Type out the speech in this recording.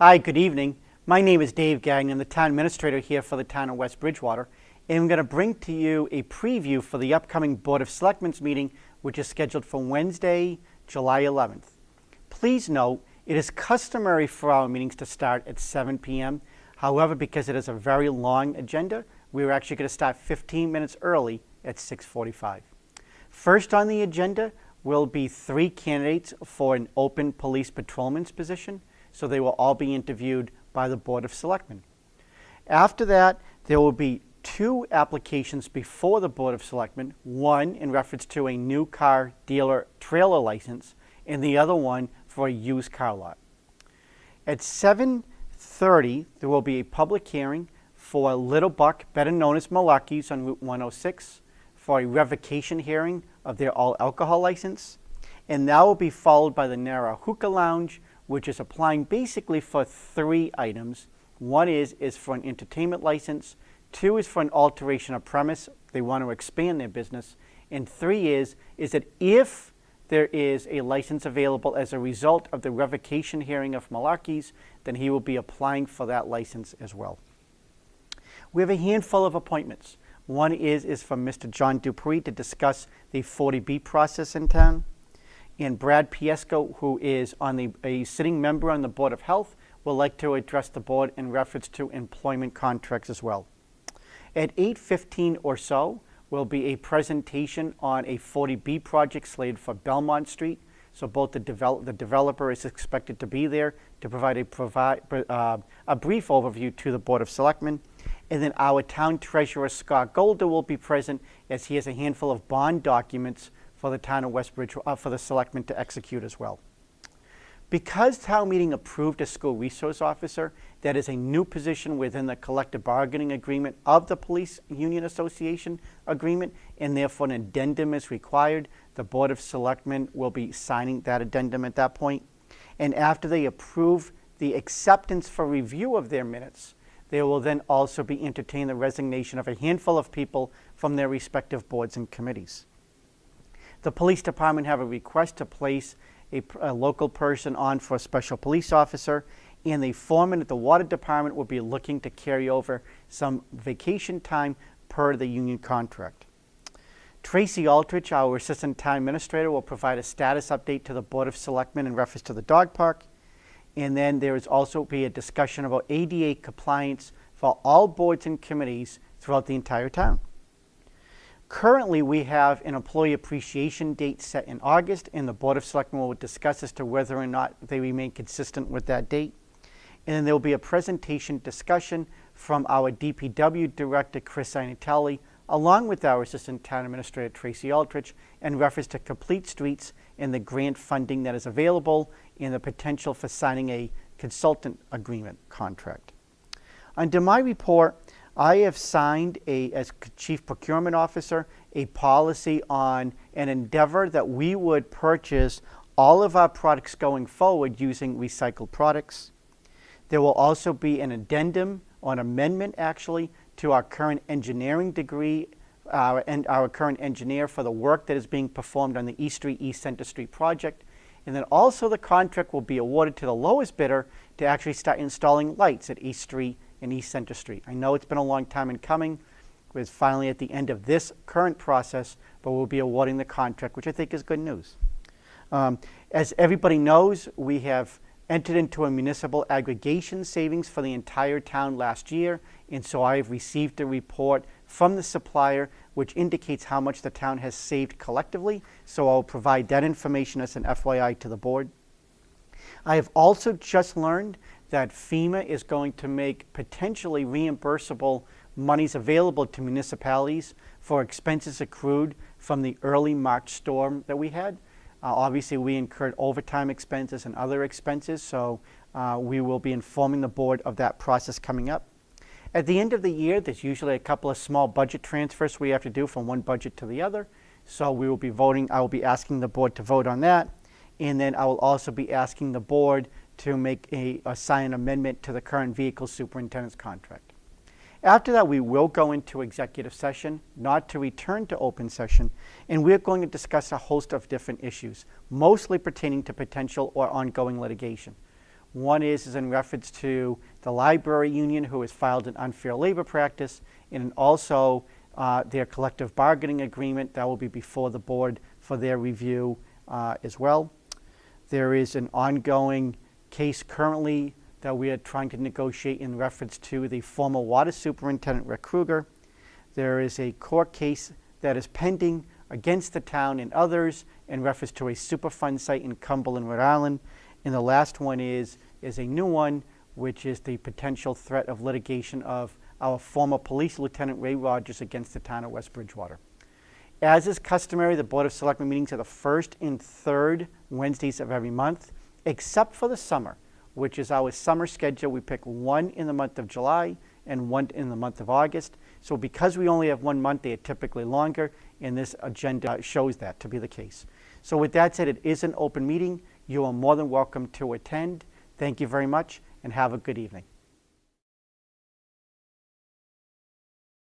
Hi, good evening. My name is Dave Gagne. I'm the town administrator here for the town of West Bridgewater, and I'm going to bring to you a preview for the upcoming Board of Selectmen's meeting, which is scheduled for Wednesday, July 11th. Please note, it is customary for our meetings to start at 7 p.m. However, because it is a very long agenda, we're actually going to start 15 minutes early at 6:45. First on the agenda will be 3 candidates for an open police patrolman's position, so they will all be interviewed by the Board of Selectmen. After that, there will be 2 applications before the Board of Selectmen, one in reference to a new car dealer trailer license, and the other one for a used car lot. At 7:30, there will be a public hearing for Little Buck, better known as Malarkey's on Route 106, for a revocation hearing of their all-alcohol license, and that will be followed by the Nara Hookah Lounge, which is applying basically for 3 items. One is for an entertainment license, 2 is for an alteration of premise, they want to expand their business, and 3 is that if there is a license available as a result of the revocation hearing of Malarkey's, then he will be applying for that license as well. We have a handful of appointments. One is for Mr. John Dupree to discuss the 40B process in town. And Brad Piesco, who is a sitting member on the Board of Health, will like to address the board in reference to employment contracts as well. At 8:15 or so will be a presentation on a 40B project slated for Belmont Street. So both the developer is expected to be there to provide a brief overview to the Board of Selectmen. And then our town treasurer, Scott Golder, will be present as he has a handful of bond documents for the town of West Bridgewater, for the selectmen to execute as well. Because town meeting approved a school resource officer, that is a new position within the collective bargaining agreement of the Police Union Association agreement, and therefore an addendum is required. The Board of Selectmen will be signing that addendum at that point. And after they approve the acceptance for review of their minutes, they will then also be entertaining the resignation of a handful of people from their respective boards and committees. The police department have a request to place a local person on for a special police officer, and the foreman at the water department will be looking to carry over some vacation time per the union contract. Tracy Aldrich, our assistant town administrator, will provide a status update to the Board of Selectmen in reference to the dog park. And then there is also be a discussion about ADA compliance for all boards and committees throughout the entire town. Currently, we have an employee appreciation date set in August, and the Board of Selectmen will discuss as to whether or not they remain consistent with that date. And then there will be a presentation discussion from our DPW Director, Chris Iannitelli, along with our Assistant Town Administrator, Tracy Aldrich, in reference to complete streets and the grant funding that is available and the potential for signing a consultant agreement contract. Under my report, I have signed, as Chief Procurement Officer, a policy on an endeavor that we would purchase all of our products going forward using recycled products. There will also be an addendum, or an amendment actually, to our current engineering degree and our current engineer for the work that is being performed on the East Street, East Center Street project. And then also the contract will be awarded to the lowest bidder to actually start installing lights at East Street and East Center Street. I know it's been a long time in coming. We're finally at the end of this current process, but we'll be awarding the contract, which I think is good news. As everybody knows, we have entered into a municipal aggregation savings for the entire town last year, and so I've received a report from the supplier which indicates how much the town has saved collectively, so I'll provide that information as an FYI to the board. I have also just learned that FEMA is going to make potentially reimbursable monies available to municipalities for expenses accrued from the early March storm that we had. Obviously, we incurred overtime expenses and other expenses, so we will be informing the board of that process coming up. At the end of the year, there's usually a couple of small budget transfers we have to do from one budget to the other, so we will be voting. I will be asking the board to vote on that, and then I will also be asking the board to sign an amendment to the current vehicle superintendent's contract. After that, we will go into executive session, not to return to open session, and we're going to discuss a host of different issues, mostly pertaining to potential or ongoing litigation. One is in reference to the library union, who has filed an unfair labor practice, and also their collective bargaining agreement that will be before the board for their review as well. There is an ongoing case currently that we are trying to negotiate in reference to the former water superintendent, Rick Kruger. There is a court case that is pending against the town and others in reference to a Superfund site in Cumberland, Rhode Island. And the last one is a new one, which is the potential threat of litigation of our former police lieutenant, Ray Rogers, against the town of West Bridgewater. As is customary, the Board of Selectmen meetings are the first and third Wednesdays of every month, except for the summer, which is our summer schedule. We pick one in the month of July and one in the month of August. So because we only have 1 month, they are typically longer, and this agenda shows that to be the case. So with that said, it is an open meeting. You are more than welcome to attend. Thank you very much, and have a good evening.